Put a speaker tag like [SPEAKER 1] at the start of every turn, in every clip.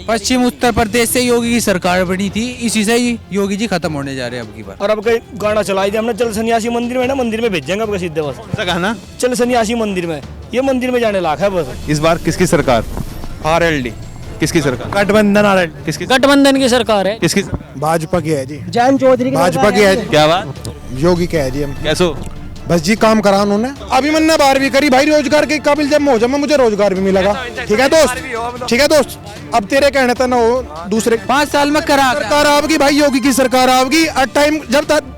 [SPEAKER 1] पश्चिम उत्तर प्रदेश से योगी की सरकार बनी थी, इसी से ही योगी जी खत्म होने जा रहे हैं अब की बार।
[SPEAKER 2] और अब कहीं गाना चलाई दिया हमने, चल सन्यासी मंदिर में, ना मंदिर में भेजेंगे अब सीधे बस।
[SPEAKER 3] ऐसा गाना
[SPEAKER 2] चल सन्यासी मंदिर में, ये मंदिर में जाने लायक है बस।
[SPEAKER 3] इस बार किसकी सरकार?
[SPEAKER 4] आरएलडी
[SPEAKER 3] किसकी सरकार?
[SPEAKER 4] गठबंधन आरएलडी
[SPEAKER 3] किसकी?
[SPEAKER 5] गठबंधन की सरकार है।
[SPEAKER 3] किसकी?
[SPEAKER 4] भाजपा की है जी।
[SPEAKER 2] जैन चौधरी
[SPEAKER 4] भाजपा की है जी।
[SPEAKER 3] क्या बात?
[SPEAKER 4] योगी का है जी। हम
[SPEAKER 3] कैसो?
[SPEAKER 4] बस जी काम करा उन्होंने। अभी मैंने 12वीं करी भाई, रोजगार के काबिल जब मैं हो जाऊँ मुझे रोजगार भी मिलेगा। ठीक है दोस्त, ठीक है दोस्त। अब तेरे कहने तो ना हो दूसरे
[SPEAKER 1] 5 साल में करा
[SPEAKER 4] सरकार आपकी भाई, योगी की सरकार आपकी। हर टाइम जब तक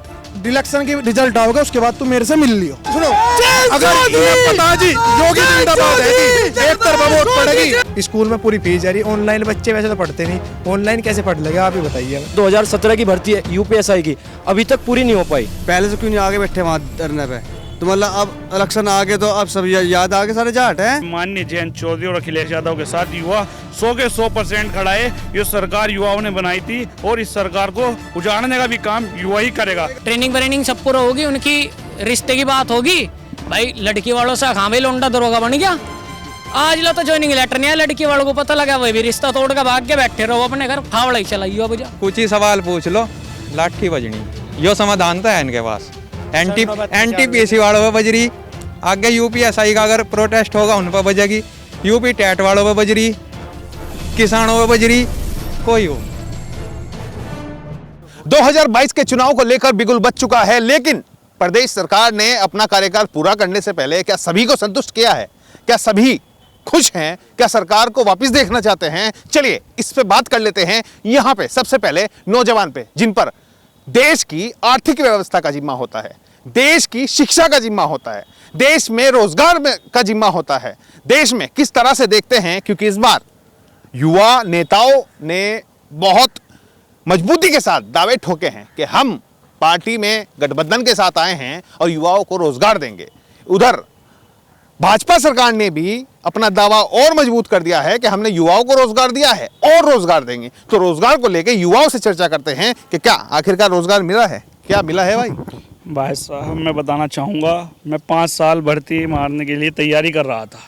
[SPEAKER 4] इलेक्शन की रिजल्ट आओगे उसके बाद तू मेरे से मिल लियो। सुनो, अगर तुम्हें पता जी योगी जिंदाबाद है कि एक तरफा वोट पड़ेगी। स्कूल में पूरी फीस जा रही, ऑनलाइन बच्चे वैसे तो पढ़ते नहीं, ऑनलाइन कैसे पढ़ लेगा आप ही बताइए।
[SPEAKER 2] 2017 की भर्ती है यूपीएसआई की, अभी तक पूरी नहीं हो पाई।
[SPEAKER 6] पहले से क्यों नहीं आगे बैठे वहाँ धरने पे? तो मतलब अब इलेक्शन आ गए तो अब सब याद आ गए सारे जाट हैं।
[SPEAKER 7] माननीय जयंत चौधरी और अखिलेश यादव के साथ युवा 100 के 100% खड़ा है। ये सरकार युवाओं ने बनाई थी और इस सरकार को उजाड़ने का भी काम युवा ही करेगा।
[SPEAKER 5] ट्रेनिंग सब पूरा होगी, उनकी रिश्ते की बात होगी। भाई लड़की वालों से हाँ भाई लौंडा दरोगा बन गया, आज लो तो ज्वाइनिंग लेटर नहीं है, लड़की वालों को पता लगा वही भी रिश्ता तोड़ कर भाग के बैठे रहो अपने घर, फावड़ा ही चलाइयो। अब
[SPEAKER 8] कुछ ही सवाल पूछ लो, लाठी बजनी, यो समाधान तो है इनके पास। एनटीपीसी वालों पे बजरी, आगे यूपीएसआई का अगर प्रोटेस्ट होगा उन पर बजेगी, यूपी टेट वालों पे बजरी, किसानों पे बजरी, कोई हो।
[SPEAKER 3] 2022 के चुनाव को लेकर बिगुल बच चुका है, लेकिन प्रदेश सरकार ने अपना कार्यकाल पूरा करने से पहले क्या सभी को संतुष्ट किया है? क्या सभी खुश हैं? क्या सरकार को वापस देखना चाहते हैं? चलिए इस पे बात कर लेते हैं। यहाँ पे सबसे पहले नौजवान पे, जिन पर देश की आर्थिक व्यवस्था का जिम्मा होता है, देश की शिक्षा का जिम्मा होता है, देश में रोजगार का जिम्मा होता है, देश में किस तरह से देखते हैं। क्योंकि इस बार युवा नेताओं ने बहुत मजबूती के साथ दावे ठोके हैं कि हम पार्टी में गठबंधन के साथ आए हैं और युवाओं को रोजगार देंगे। उधर भाजपा सरकार ने भी अपना दावा और मजबूत कर दिया है कि हमने युवाओं को रोजगार दिया है और रोजगार देंगे। तो रोजगार को लेकर युवाओं से चर्चा करते हैं कि क्या आखिरकार रोजगार मिला है, क्या मिला है।
[SPEAKER 7] भाई साहब मैं बताना चाहूँगा, मैं 5 साल भर्ती मारने के लिए तैयारी कर रहा था,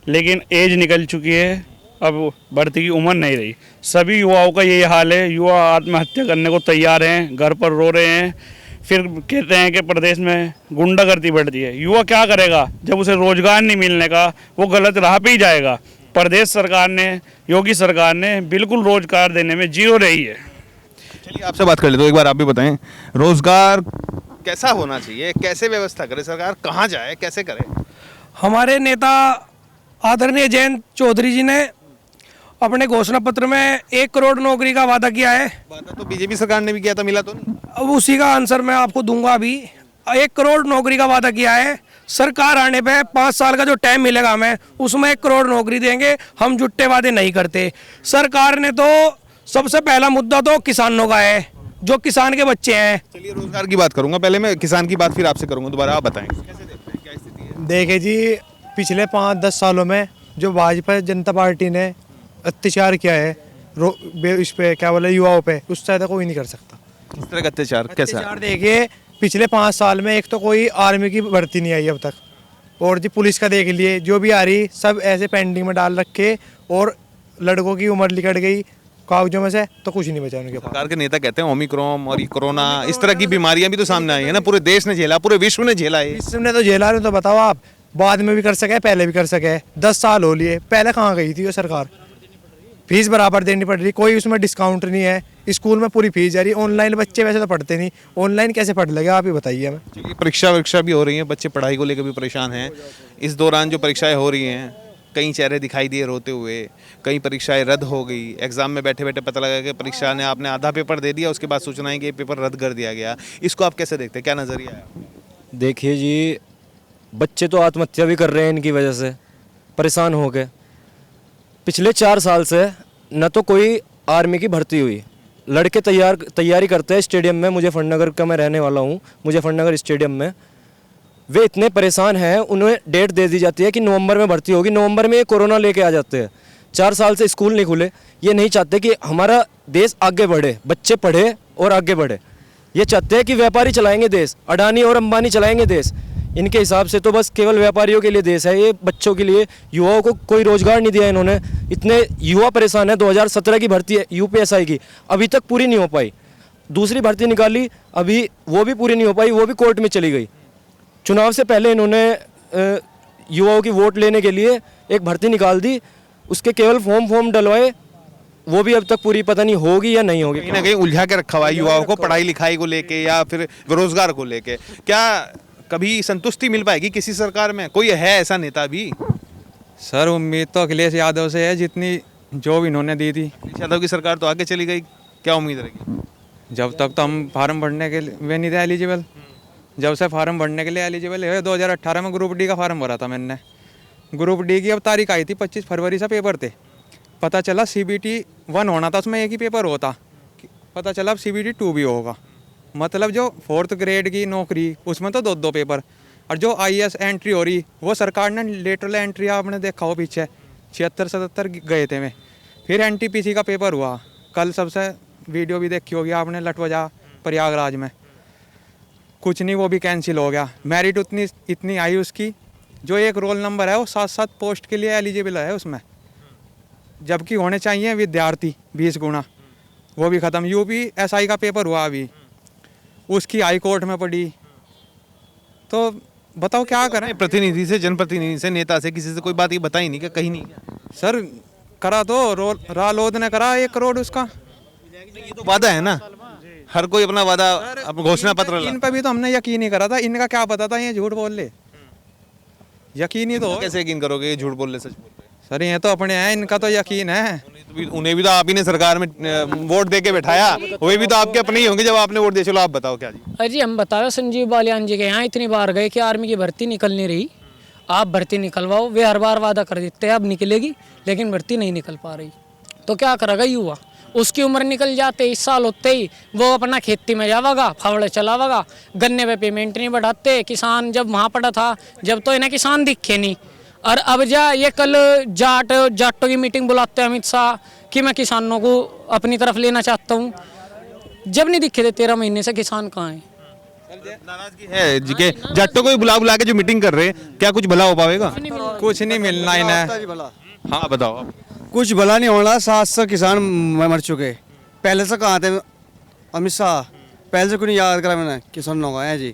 [SPEAKER 7] लेकिन एज निकल चुकी है, अब भर्ती की उम्र नहीं रही। सभी युवाओं का यही हाल है, युवा आत्महत्या करने को तैयार हैं, घर पर रो रहे हैं, फिर कहते हैं कि प्रदेश में गुंडागर्दी बढ़ रही है। युवा क्या करेगा जब उसे रोजगार नहीं मिलने का, वो गलत राह पे ही जाएगा। प्रदेश सरकार ने, योगी सरकार ने बिल्कुल रोजगार देने में जीरो रही है।
[SPEAKER 3] चलिए आपसे बात कर लेते हो, एक बार आप भी बताएं रोजगार कैसा होना चाहिए, कैसे व्यवस्था करे सरकार, कहाँ जाए, कैसे करे।
[SPEAKER 2] हमारे नेता आदरणीय जयंत चौधरी जी ने अपने घोषणा पत्र में 1 करोड़ नौकरी का वादा किया है।
[SPEAKER 3] वादा तो बीजेपी सरकार ने भी किया था, मिला तो नहीं।
[SPEAKER 2] अब उसी का आंसर मैं आपको दूंगा। अभी 1 करोड़ नौकरी का वादा किया है, सरकार आने पे 5 साल का जो टाइम मिलेगा हमें, उसमें 1 करोड़ नौकरी देंगे। हम झूठे वादे नहीं करते। सरकार ने तो सबसे पहला मुद्दा तो किसानों का है, जो किसान के बच्चे हैं।
[SPEAKER 3] चलिए रोजगार की बात करूंगा, पहले मैं किसान की बात फिर आपसे करूंगा दोबारा। आप बताएं कैसे देखते हैं, क्या स्थिति है।
[SPEAKER 4] देखे जी, पिछले 5-10 सालों में जो भाजपा जनता पार्टी ने अत्याचार किया है इस पे, क्या बोले, युवाओं पे, उससे ज़्यादा कोई नहीं कर सकता।
[SPEAKER 3] किस तरह का अत्याचार? कैसा
[SPEAKER 4] अत्याचार देखिए, पिछले 5 साल में एक तो कोई आर्मी की भर्ती नहीं आई अब तक, और जी पुलिस का देख लिए, जो भी आ रही सब ऐसे पेंडिंग में डाल रखे, और लड़कों की उम्र निकट गई कागजों में से, तो कुछ नहीं बचा उनके पास।
[SPEAKER 3] सरकार के नेता कहते हैं ओमिक्रॉन और कोरोना, इस तरह की बीमारियां भी तो सामने आई है ना, पूरे देश ने झेला, पूरे विश्व ने झेला है।
[SPEAKER 4] इसने तो झेला नहीं, तो बताओ आप, बाद में भी कर सके, पहले भी कर सके। 10 साल हो लिए, पहले कहाँ गई थी वो सरकार? फीस बराबर देनी पड़ रही, कोई उसमें डिस्काउंट नहीं है। स्कूल में पूरी फीस जा रही, ऑनलाइन बच्चे वैसे तो पढ़ते नहीं, ऑनलाइन कैसे पढ़ लेगा आप ही बताइए हमें।
[SPEAKER 3] चलिए परीक्षा भी हो रही है, बच्चे पढ़ाई को लेकर भी परेशान हैं। इस दौरान जो परीक्षाएं हो रही हैं, कई चेहरे दिखाई दिए रोते हुए, कई परीक्षाएं रद्द हो गई। एग्जाम में बैठे बैठे पता लगा कि परीक्षा ने आपने आधा पेपर दे दिया, उसके बाद सूचना है कि पेपर रद्द कर दिया गया। इसको आप कैसे देखते हैं, क्या नजरिया है?
[SPEAKER 2] देखिए जी, बच्चे तो आत्महत्या भी कर रहे हैं इनकी वजह से, परेशान हो गए। पिछले 4 साल से न तो कोई आर्मी की भर्ती हुई, लड़के तैयारी करते हैं स्टेडियम में। मुजफ्फरनगर का मैं रहने वाला हूँ, मुजफ्फरनगर स्टेडियम में वे इतने परेशान हैं, उन्हें डेट दे दी जाती है कि नवंबर में भर्ती होगी, नवंबर में ये कोरोना लेके आ जाते हैं। 4 साल से स्कूल नहीं खुले। ये नहीं चाहते कि हमारा देश आगे बढ़े, बच्चे पढ़े और आगे बढ़े। ये चाहते हैं कि व्यापारी चलाएंगे देश, अडानी और अंबानी चलाएंगे देश। इनके हिसाब से तो बस केवल व्यापारियों के लिए देश है ये, बच्चों के लिए, युवाओं को कोई रोजगार नहीं दिया इन्होंने। इतने युवा परेशान है। 2017 की भर्ती है यूपीएसआई की, अभी तक पूरी नहीं हो पाई। दूसरी भर्ती निकाली, अभी वो भी पूरी नहीं हो पाई, वो भी कोर्ट में चली गई। चुनाव से पहले इन्होंने युवाओं की वोट लेने के लिए एक भर्ती निकाल दी, उसके केवल फॉर्म डलवाए, वो भी अब तक पूरी पता नहीं होगी या नहीं होगी।
[SPEAKER 3] कहीं ना कहीं उलझा के रखा हुआ है युवाओं को पढ़ाई लिखाई को लेके या फिर रोजगार को लेके। क्या कभी संतुष्टि मिल पाएगी किसी सरकार में? कोई है ऐसा नेता भी?
[SPEAKER 8] सर उम्मीद तो अखिलेश यादव से है, जितनी जॉब इन्होंने दी थी।
[SPEAKER 3] यादव की सरकार तो आगे चली गई, क्या उम्मीद रहेगी?
[SPEAKER 8] जब तक तो हम फार्म भरने के लिए नहीं थे एलिजिबल, जब से फार्म भरने के लिए एलिजिबल है 2018 में ग्रुप डी का फार्म भरा था मैंने। ग्रुप डी की अब तारीख आई थी 25 फरवरी से पेपर थे। पता चला CBT 1 होना था, उसमें एक ही पेपर होता, पता चला अब CBT 2 भी होगा। मतलब जो 4th ग्रेड की नौकरी उसमें तो 2 पेपर, और जो IAS एंट्री हो रही वो सरकार ने लेटरल एंट्री आपने देखा हो पीछे 76-77 गए थे में। फिर NTPC का पेपर हुआ कल, सबसे वीडियो भी देखी होगी आपने, लटवजा प्रयागराज में, कुछ नहीं, वो भी कैंसिल हो गया। मेरिट इतनी आई उसकी, जो एक रोल नंबर है वो 7-7 पोस्ट के लिए एलिजिबल है उसमें, जबकि होने चाहिए विद्यार्थी 20 गुना, वो भी ख़त्म। UPSI का पेपर हुआ अभी, उसकी हाई कोर्ट में पड़ी, तो बताओ क्या करें।
[SPEAKER 3] प्रतिनिधि से, जनप्रतिनिधि से, नेता से, किसी से कोई बात ये बताई नहीं? क्या कहीं नहीं?
[SPEAKER 8] सर करा तो रालोद ने करा 1 करोड़ उसका,
[SPEAKER 3] ये तो वादा है ना, हर कोई अपना वादा, अपना घोषणा पत्र।
[SPEAKER 8] इन पर भी तो हमने यकीन नहीं करा था, इनका क्या पता था ये झूठ बोल ले, यकीन ही तो।
[SPEAKER 3] कैसे यकीन करोगे ये झूठ बोल रहे सच बोल रहे?
[SPEAKER 8] सर ये तो अपने हैं, इनका तो यकीन है।
[SPEAKER 3] उन्हें भी तो आप ही ने सरकार में वोट दे के बैठाया, वे भी तो आपके अपने ही होंगे जब आपने वोट दिया। चलो आप बताओ क्या जी?
[SPEAKER 5] अजी हम बताओ, संजीव बालियान जी के यहाँ इतनी बार गए कि आर्मी की भर्ती निकल नहीं रही, आप भर्ती निकलवाओ, वे हर बार वादा कर देते हैं अब निकलेगी, लेकिन भर्ती नहीं निकल पा रही। तो क्या करेगा युवा? उसकी उम्र निकल जाते 20 साल होते ही वो अपना खेती में जावागा, फावड़े चलावागा, गन्ने पे पेमेंट नहीं बढ़ाते। किसान जब वहाँ पड़ा था, जब तो इन्हें किसान दिखे नहीं, और अब ये कल जाटों की मीटिंग बुलाते हैं अमित शाह कि मैं किसानों को अपनी तरफ लेना चाहता हूँ, जब नहीं दिखे थे 13 महीने से किसान कहाँ हैं?
[SPEAKER 3] नाराजगी है जी के जाटों को बुला के जो मीटिंग कर रहे हैं, क्या कुछ भला हो पाएगा?
[SPEAKER 8] कुछ नहीं मिलना इन्हें।
[SPEAKER 3] हाँ बताओ आप।
[SPEAKER 6] कुछ भला नहीं होना। 700 किसान मर चुके। पहले से कहाँ थे अमित शाह? पहले से क्यों नहीं याद करा मैंने किसानों का? है जी,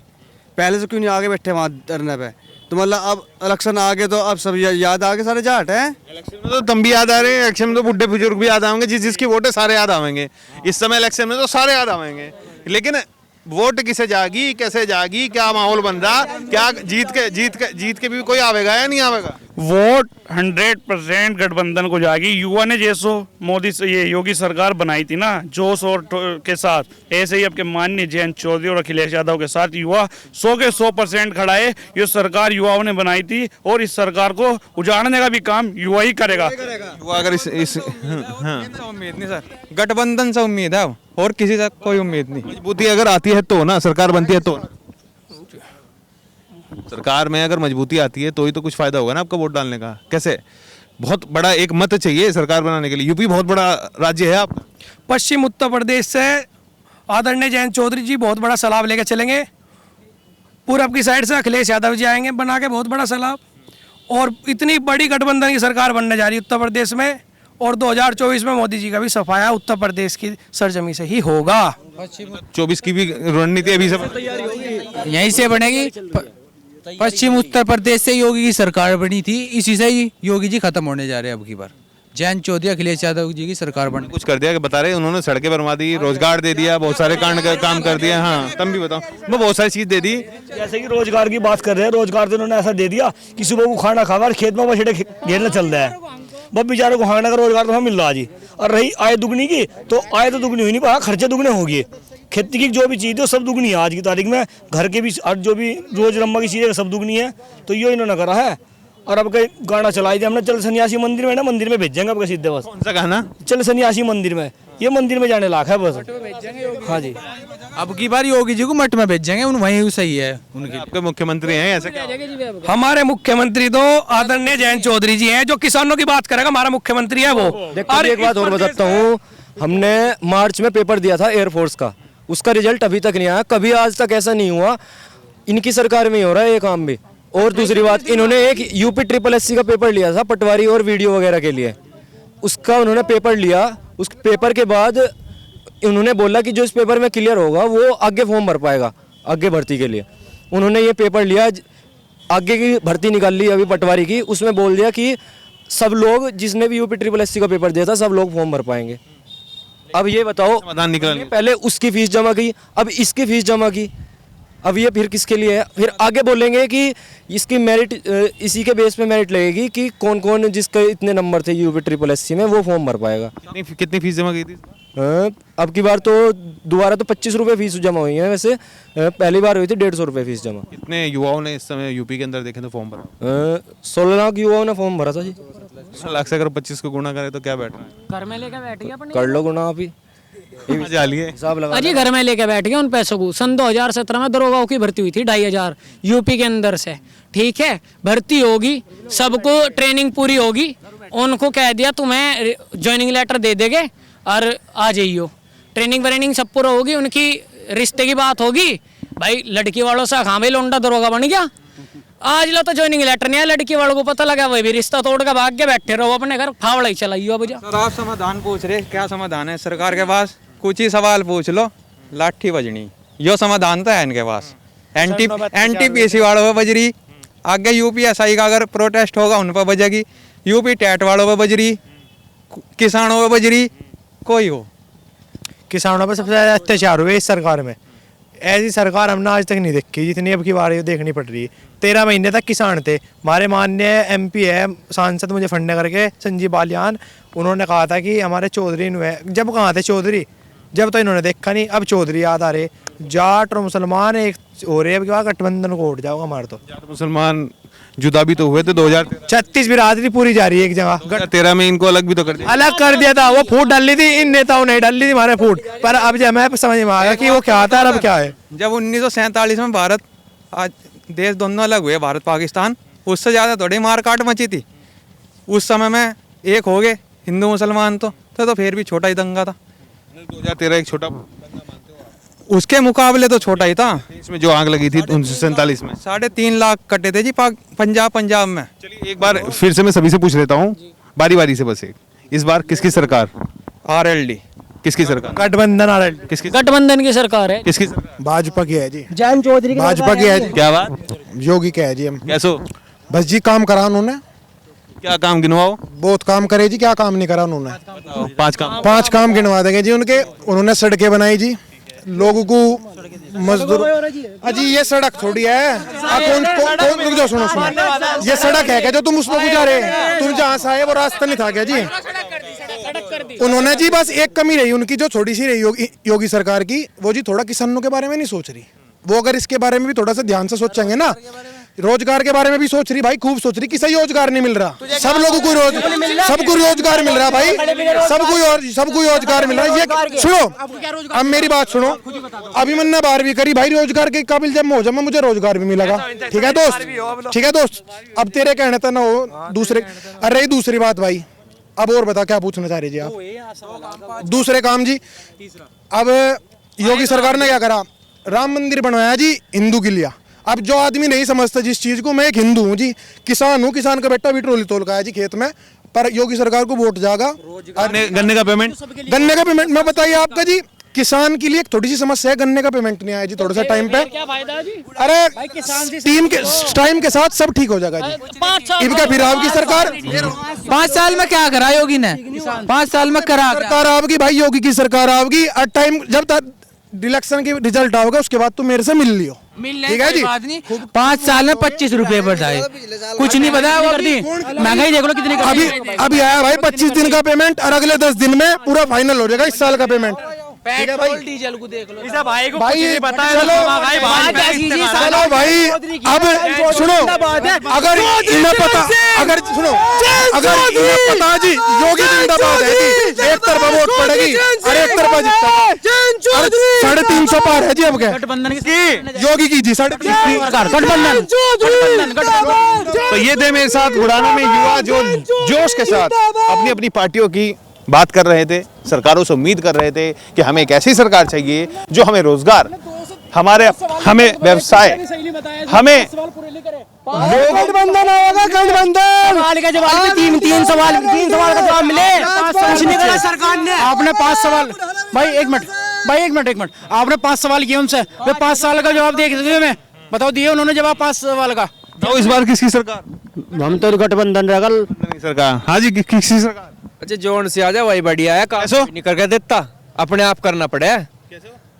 [SPEAKER 6] पहले से क्यों नहीं आगे बैठे वहाँ धरने पे? तो मतलब अब इलेक्शन आ गए तो अब सब याद आ गए, सारे जाट हैं।
[SPEAKER 3] इलेक्शन में तो तुम भी याद आ रहे हैं, इलेक्शन में तो बुढ़े बुजुर्ग भी याद आएंगे, जिसकी वोट है सारे याद आएंगे। इस समय इलेक्शन में तो सारे याद आएंगे, लेकिन वोट किसे जागी, कैसे जागी, क्या माहौल बन रहा, क्या जीत के भी कोई आवेगा या नहीं आवेगा?
[SPEAKER 7] वोट 100% गठबंधन को जाएगी। युवा ने जैसो मोदी से ये योगी सरकार बनाई थी ना, जोश और के साथ, ऐसे ही आपके माननीय जयंत चौधरी और अखिलेश यादव के साथ युवा 100 के 100% खड़ा है। ये सरकार युवाओं ने बनाई थी और इस सरकार को उजाड़ने का भी काम युवा ही करेगा।
[SPEAKER 3] युवा अगर इस
[SPEAKER 8] उम्मीद नहीं सर, गठबंधन से उम्मीद है और किसी से कोई उम्मीद नहीं।
[SPEAKER 3] मजबूती अगर आती है तो ना, सरकार बनती है तो, सरकार में अगर मजबूती आती है तो ही तो कुछ फायदा होगा ना आपका वोट डालने का। कैसे? बहुत बड़ा एक मत चाहिए सरकार बनाने के लिए। यूपी बहुत बड़ा राज्य है। आप
[SPEAKER 4] पश्चिम उत्तर प्रदेश से आदरणीय जयंत चौधरी जी बहुत बड़ा सैलाब लेके चलेंगे। पूरब की साइड से अखिलेश यादव जी आएंगे बना के बहुत बड़ा सैलाब, और इतनी बड़ी गठबंधन की सरकार बनने जा रही है उत्तर प्रदेश में। और 2024 में मोदी जी का भी सफाया उत्तर प्रदेश की सरजमी से ही होगा।
[SPEAKER 3] 24 की भी रणनीति अभी से
[SPEAKER 1] यहीं से बनेगी। पश्चिम उत्तर प्रदेश से योगी की सरकार बनी थी, इसी से ही योगी जी खत्म होने जा रहे हैं अब की बार। जयंत चौधरी अखिलेश यादव जी की सरकार बन
[SPEAKER 3] कुछ कर दिया कि बता रहे उन्होंने सड़कें बनवा दी, रोजगार दे दिया, बहुत सारे काम कर दिया। हाँ तुम भी बताओ। वो बहुत सारी चीज दे दी।
[SPEAKER 9] जैसे कि रोजगार की बात कर रहे हैं, रोजगार तो उन्होंने ऐसा दे दिया कि सुबह को खाना खावा खेत में बछड़े घेरना चल रहा है। बस बेचारों को खाने का रोजगार तो मिल रहा जी। और रही आय दुगनी की, तो आय तो दुगनी हुई नहीं पा, खर्चे दुगने हो गए। खेती की जो भी चीज़ है सब दुगनी है आज की तारीख में। घर के भी जो भी रोजमर्रा की चीज़ें सब दुगनी है। तो ये इन्होंने करा है। और अब कहीं गाना चलाई दिया हमने, चल सन्यासी मंदिर में ना, मंदिर में भेजेंगे अब सीधे बस।
[SPEAKER 3] कौन सा गाना?
[SPEAKER 9] चल सन्यासी मंदिर में, ये मंदिर में जाने लायक है बस। हाँ जी,
[SPEAKER 1] अब की बार योगी जी को मठ में भेजेंगे, वहीं सही है उनके।
[SPEAKER 3] आपके मुख्यमंत्री हैं ऐसे क्या?
[SPEAKER 4] हमारे मुख्यमंत्री तो आदरणीय जयंत चौधरी जी हैं, जो किसानों की बात करेगा। हमारा मुख्यमंत्री है वो।
[SPEAKER 2] और एक बात और बताता हूँ, हमने मार्च में पेपर दिया था एयरफोर्स का, उसका रिजल्ट अभी तक नहीं आया। कभी आज तक ऐसा नहीं हुआ इनकी सरकार में ही हो रहा है ये काम भी। और दूसरी बात, इन्होंने एक यूपी SSS का पेपर लिया था पटवारी और वीडियो वगैरह के लिए, उसका उन्होंने पेपर लिया। उस पेपर के बाद उन्होंने बोला कि जो इस पेपर में क्लियर होगा वो आगे फॉर्म भर पाएगा आगे भर्ती के लिए। उन्होंने ये पेपर लिया, आगे की भर्ती निकाल ली अभी पटवारी की, उसमें बोल दिया कि सब लोग जिसने भी यूपी SSS का पेपर दिया था सब लोग फॉर्म भर पाएंगे। अब ये बताओ,
[SPEAKER 3] समाधान निकला नहीं।
[SPEAKER 2] पहले उसकी फीस जमा की, अब इसकी फीस जमा की, अब ये फिर किसके लिए है? फिर आगे बोलेंगे कि इसकी मेरिट, इसी के बेस पे मेरिट लगेगी कि कौन कौन जिसके इतने नंबर थे यूपी SSS में वो फॉर्म भर पाएगा।
[SPEAKER 3] कितनी फीस जमा की थी?
[SPEAKER 2] अब की बार तो दोबारा तो 25 रुपये फीस जमा हुई है। वैसे पहली बार हुई थी 150 रुपये फीस जमा।
[SPEAKER 3] कितने युवाओं ने इस समय यूपी के अंदर देखे तो फॉर्म भरा?
[SPEAKER 2] 16 लाख युवाओं ने फॉर्म भरा था जी।
[SPEAKER 3] 16 लाख से अगर 25 को गुणा करें तो क्या बैठ रहा है?
[SPEAKER 5] घर में लेके बैठ गया अपने,
[SPEAKER 2] कर लो गुना आप ही, हिसाब लगा।
[SPEAKER 5] अजी घर में लेके बैठ गया उन पैसों को। सन 2017 में दरोगाओं की भर्ती हुई थी 2500 यूपी के अंदर से, ठीक है। भर्ती होगी, सबको ट्रेनिंग पूरी होगी, उनको कह दिया तुम्हें ज्वाइनिंग लेटर दे देंगे और आ जाइयो। ट्रेनिंग व्रेनिंग सब पूरा होगी, उनकी रिश्ते की बात होगी। भाई लड़की वालों से खामे लोंडा दरोगा बन गया। आज लो तो ज्वाइनिंग लेटर नहीं है, लड़की वालों को पता लगा वही भी रिश्ता तोड़ के भाग के बैठे रहो अपने घर, फावड़ा ही चलाइयो। अब जा
[SPEAKER 8] सर आप समाधान पूछ रहे, क्या समाधान है सरकार के पास? कुछ ही सवाल पूछ लो, लाठी बजनी, यो समाधान तो है इनके पास। NTPC वालों पर बजरी, आगे UPSI का अगर प्रोटेस्ट होगा उन पर बजेगी, यूपी टेट वालों पर बजरी, किसानों पर बजरी, कोई हो।
[SPEAKER 4] किसानों पर सबसे ज़्यादा अत्याचार हुए इस सरकार में। ऐसी सरकार हमने आज तक नहीं देखी जितनी अब की बार ये देखनी पड़ रही है। 13 महीने तक किसान थे। हमारे माननीय MP है सांसद मुझे फंडे करके संजीव बालियान, उन्होंने कहा था कि हमारे चौधरी जब कहाँ थे चौधरी, जब तो इन्होंने देखा नहीं, अब चौधरी याद आ रहे। जाट और मुसलमान एक हो रहे, अब क्या गठबंधन को उठ जाओगा हमारे। तो
[SPEAKER 3] जाट मुसलमान जुदा भी तो हुए थे 2013।
[SPEAKER 4] 36 बिरादरी पूरी जा रही है एक जगह।
[SPEAKER 3] 2013 में इनको अलग भी तो कर दिया।
[SPEAKER 4] अलग कर दिया था, वो फूट डाल ली थी, इन नेताओं ने डाल ली थी हमारे फूट पर। अब जब मैं समझ में आ गया कि वो क्या था और अब क्या है।
[SPEAKER 8] जब 1947 में भारत, आज देश दोनों अलग हुए, भारत पाकिस्तान, उससे ज़्यादा थोड़ी मार काट मची थी। उस समय में एक हो गए हिंदू मुसलमान, तो फिर भी छोटा ही दंगा था।
[SPEAKER 3] 2013 एक छोटा,
[SPEAKER 8] उसके मुकाबले तो छोटा ही था।
[SPEAKER 3] इसमें जो आग लगी थी 1947 में
[SPEAKER 8] 3.5 लाख कटे थे जी पंजाब में।
[SPEAKER 3] चलिए एक बार फिर से मैं सभी से पूछ लेता हूँ, बारी बारी से बस एक, इस बार किसकी सरकार?
[SPEAKER 8] RLD।
[SPEAKER 3] किसकी सरकार?
[SPEAKER 4] गठबंधन आ रहा,
[SPEAKER 3] किसकी?
[SPEAKER 5] गठबंधन की सरकार है।
[SPEAKER 3] किसकी सरकार?
[SPEAKER 4] भाजपा की है जी।
[SPEAKER 6] जैन चौधरी
[SPEAKER 4] भाजपा की है जी।
[SPEAKER 3] क्या बात?
[SPEAKER 4] योगी का है जी। हम
[SPEAKER 3] कैसो?
[SPEAKER 4] बस जी काम करा उन्होंने,
[SPEAKER 3] क्या काम गिनवाओ?
[SPEAKER 4] बहुत काम करे जी। क्या काम नहीं करा उन्होंने? 5 काम गिनवा देंगे जी उनके। उन्होंने सड़कें बनाई जी, लोगों को मजदूर। अजी ये सड़क थोड़ी है, कौन रुक जाओ, सुनो सुनो, ये सड़क है क्या जो तुम उसमें गुजारे? तुम जहाँ से आए वो रास्ता नहीं था क्या जी? उन्होंने जी बस एक कमी रही उनकी जो थोड़ी सी रही योगी सरकार की, वो जी थोड़ा किसानों के बारे में नहीं सोच रही। वो अगर इसके बारे में भी थोड़ा सा ध्यान से सोचेंगे ना, रोजगार के बारे में भी सोच रही भाई, खूब सोच रही कि सही रोजगार नहीं मिल रहा। सब लोगों को सबको रोजगार मिल रहा भाई, सबको रोजगार मिल रहा है। ये सुनो, अब मेरी बात सुनो, अभी मैंने 12वीं करी भाई, रोजगार के काबिल जब मैं हो जाऊंगा मुझे रोजगार भी मिलेगा। ठीक है दोस्त, ठीक है दोस्त, अब तेरे कहने तो ना हो दूसरे। अरे दूसरी बात भाई, अब और बता क्या पूछना चाह रही जी आप? दूसरे काम जी, अब योगी सरकार ने क्या करा? राम मंदिर बनवाया जी हिंदू के लिए। अब जो आदमी नहीं समझता जिस चीज को, मैं एक हिंदू हूँ जी, किसान हूँ, किसान का बेटा भी ट्रोली तोल का है जी खेत में, पर योगी सरकार को वोट जाएगा।
[SPEAKER 3] गन्ने का पेमेंट,
[SPEAKER 4] मैं बताइए आपका जी, किसान के लिए एक थोड़ी सी समस्या है, गन्ने का पेमेंट नहीं आया जी थोड़ा सा टाइम पे। अरे टाइम के साथ सब ठीक हो जाएगा जी। इनका फिर आपकी सरकार
[SPEAKER 1] 5 साल में क्या करा योगी ने? 5 साल में करा
[SPEAKER 4] सरकार आपकी भाई, योगी की सरकार आपकी। टाइम जब तक इलेक्शन की रिजल्ट आओगे उसके बाद तुम मेरे से मिल लियो, ठीक है जी?
[SPEAKER 1] 5 साल में 25 रुपए बढ़ाए, कुछ नहीं बताया वो कर दी। महंगाई देख लो कितनी।
[SPEAKER 4] अभी आया भाई 25 दिन का पेमेंट और अगले 10 दिन में पूरा फाइनल हो जाएगा इस साल का पेमेंट।
[SPEAKER 1] पेट्रोल डीजल को देख लो,
[SPEAKER 4] भाई चलो भाई, अब सुनो, अगर इन्हें पता, अगर सुनो, अगर इन्हें पता जी योगी जिंदाबाद है जी, एक तरफा वोट पड़ेगी और एक तरफा जीतता। 350 पार है जी अब क्या?
[SPEAKER 5] गठबंधन की
[SPEAKER 4] योगी की जी 350
[SPEAKER 5] गठबंधन।
[SPEAKER 3] तो ये थे मेरे साथ बुढ़ाना में युवा जो जोश के साथ अपनी अपनी पार्टियों की बात कर रहे थे, सरकारों से उम्मीद कर रहे थे कि हमें एक ऐसी सरकार चाहिए जो हमें रोजगार, हमारे हमें व्यवसाय हमें
[SPEAKER 4] गठबंधन होगा, गठबंधन।
[SPEAKER 5] सवाल का जवाब तीन सवाल का जवाब मिले, कुछ नहीं करा सरकार ने।
[SPEAKER 1] आपने 5 सवाल, भाई एक मिनट, आपने 5 सवाल किए उनसे, वे 5 साल का जवाब दे दिए मैं, बताओ दिए उन्होंने जवाब 5 सवाल का।
[SPEAKER 3] तो इस बार किसकी सरकार?
[SPEAKER 6] हम तो गठबंधन रहेगा।
[SPEAKER 3] सरकार, हाँ जी, किसकी सरकार?
[SPEAKER 2] अच्छा जोन से आ जाए वही बढ़िया है, काम नहीं करके देता, अपने आप करना पड़े,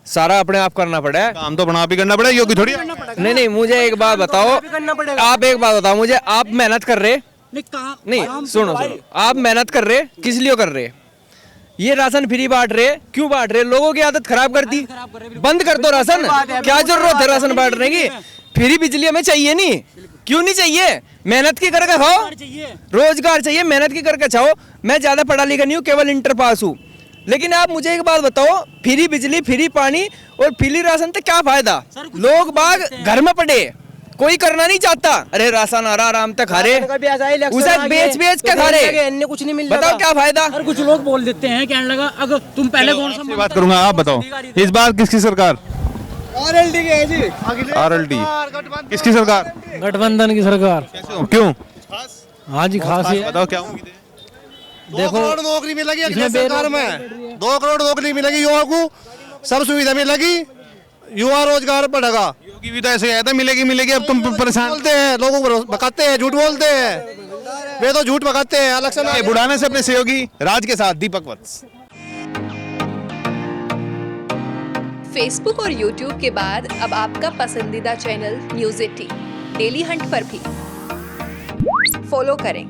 [SPEAKER 2] सारा अपने आप करना पड़े।
[SPEAKER 3] काम तो अपना आप ही करना पड़ेगा, योगी थोड़ी।
[SPEAKER 2] नहीं मुझे एक बात बताओ, आप एक बात बताओ मुझे, आप मेहनत कर रहे नहीं, सुनो आप मेहनत कर रहे, किस लिए कर रहे? ये राशन फ्री बांट रहे, क्यों बांट रहे? लोगों की आदत खराब कर दी, बंद कर दो राशन, क्या जरूरत है राशन बांटने की? फ्री बिजली हमें चाहिए नहीं, क्यों नहीं चाहिए? मेहनत की करके खाओ, रोजगार चाहिए, मेहनत की करके खाओ। मैं ज्यादा पढ़ा लिखा नहीं हूँ, केवल इंटर पास हूँ, लेकिन आप मुझे एक बात बताओ, फ्री बिजली, फ्री पानी और फ्री राशन से क्या फायदा? लोग बाग घर में पड़े, कोई करना नहीं चाहता। अरे राशन आ रहा, आराम तक खा रहे, उसे बेच के खा रहे, कुछ नहीं मिल रहा, बताओ क्या फायदा?
[SPEAKER 5] कुछ लोग बोल देते हैं, कहने लगा अगर तुम पहले कौन सा
[SPEAKER 3] बात करूंगा, आप बताओ इस बार किसकी सरकार?
[SPEAKER 4] आरएलडी की है जी।
[SPEAKER 3] आरएलडी किसकी सरकार?
[SPEAKER 1] गठबंधन की सरकार।
[SPEAKER 3] क्यों?
[SPEAKER 1] हाँ जी, खास ही
[SPEAKER 3] बताओ क्या उम्मीद है?
[SPEAKER 4] 2 करोड़ नौकरी मिलेगी अगली सरकार में, 2 करोड़ नौकरी मिलेगी युवा को, सब सुविधा मिलेगी, युवा रोजगार बढ़ेगा।
[SPEAKER 3] योगी भी तो ऐसे कहता है मिलेगी, अब तुम परेशान
[SPEAKER 4] बोलते हैं, लोगों को भगाते हैं, झूठ बोलते हैं, वे तो झूठ भगाते हैं। इलेक्शन
[SPEAKER 3] बुढ़ाने से अपने सहयोगी राज के साथ दीपक वत्स।
[SPEAKER 10] फेसबुक और यूट्यूब के बाद अब आपका पसंदीदा चैनल न्यूज़ 18 डेली हंट पर भी फॉलो करें।